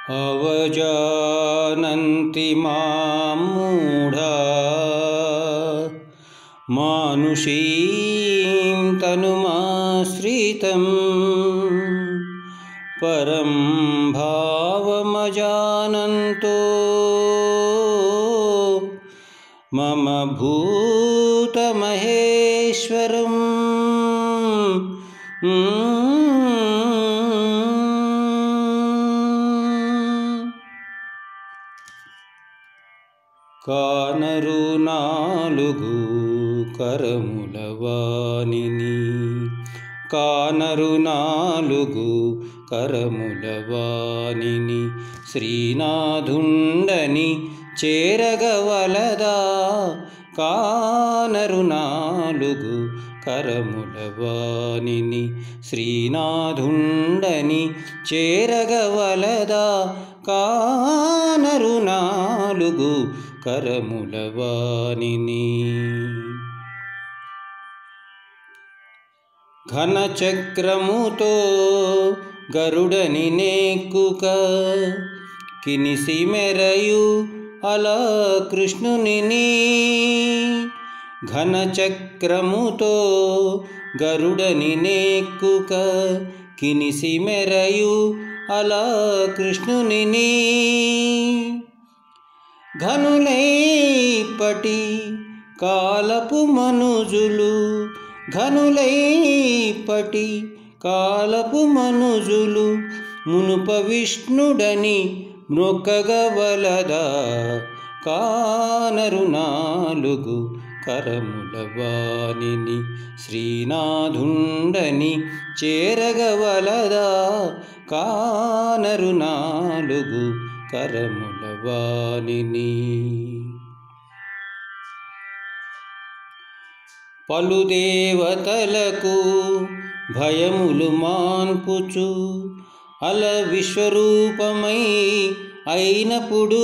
అవజానంతి మాం మూఢా మానుషీం తనుమాశ్రితం పరం భావమజానంతో మమ భూతమహేశ్వరం కానరు నాలుగు కరముల వానిని కానరు నాలుగు కరముల వానిని శ్రీనాథుండని చేరగవలదా కానరు నాలుగు కరముల వానిని శ్రీనాథుండని చేరగవలదా కానరు నాలుగు కరముల వానిని ఘనచక్రముతో గరుడని నెక్కుక కినిసి మెరయు అలా కృష్ణుని ఘనచక్రముతో గరుడని నెక్కుక కినిసి మెరయు అలా కృష్ణుని ఘనులైపటి కాలపు మనుజులు ఘనులైపటి కాలపు మనుజులు మునుప విష్ణుడని మ్రొక్కగవలదా కానరు నాలుగు కరముల వానిని శ్రీనాథుండని చేరగవలదా కానరు నాలుగు కరముల వానిని పలు దేవతలకు భయములు మాన్పుచు అల విశ్వరూపమై అయినప్పుడు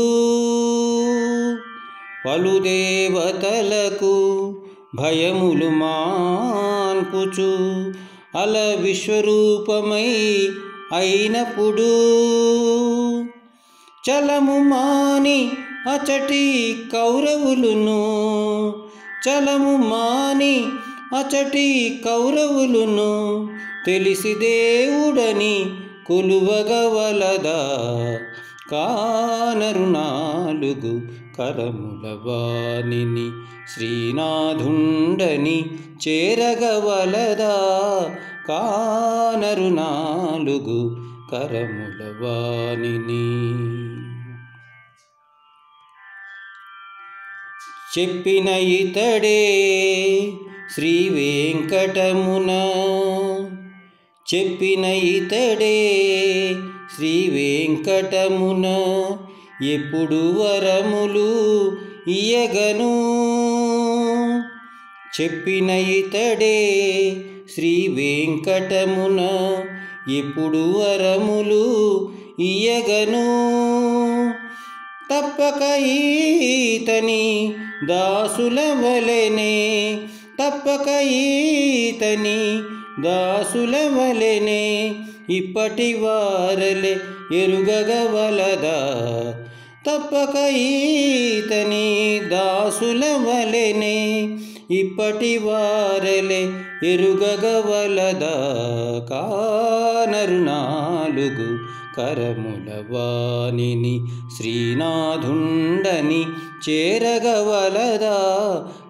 పలు దేవతలకు భయములు మాన్పుచు అల విశ్వరూపమై అయినప్పుడు చలము మాని అచటి కౌరవులును చలము మాని అచటి కౌరవులును తెలిసి దేవుడని కొలువగవలదా కానరు నాలుగు కరముల వానిని శ్రీనాథుండని చేరగవలదా కానరు నాలుగు కరముల వానిని చెప్పిన ఇతడే శ్రీ వెంకటమున చెప్పిన ఇతడే శ్రీ వెంకటమున ఎప్పుడు వరములు ఇయ్యగను చెప్పిన ఇతడే శ్రీ వెంకటమున ఎప్పుడు వరములు ఇయ్యగను తప్పక ఈతని దాసుల వలెనే తప్పక ఈతని దాసుల వలెనే ఇప్పటి వారలే ఎరుగగవలదా తప్పక ఈతని దాసుల వలెనే ఇప్పటి వారలే ఎరుగగవలదా కానరు నాలుగు కరముల వానిని శ్రీనాథుండని చేరగవలదా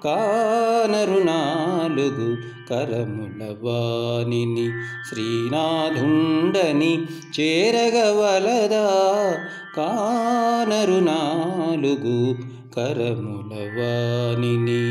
కానరు నాలుగు కరముల వానిని శ్రీనాథుండని చేరగవలదా కానరు నాలుగు కరముల వానిని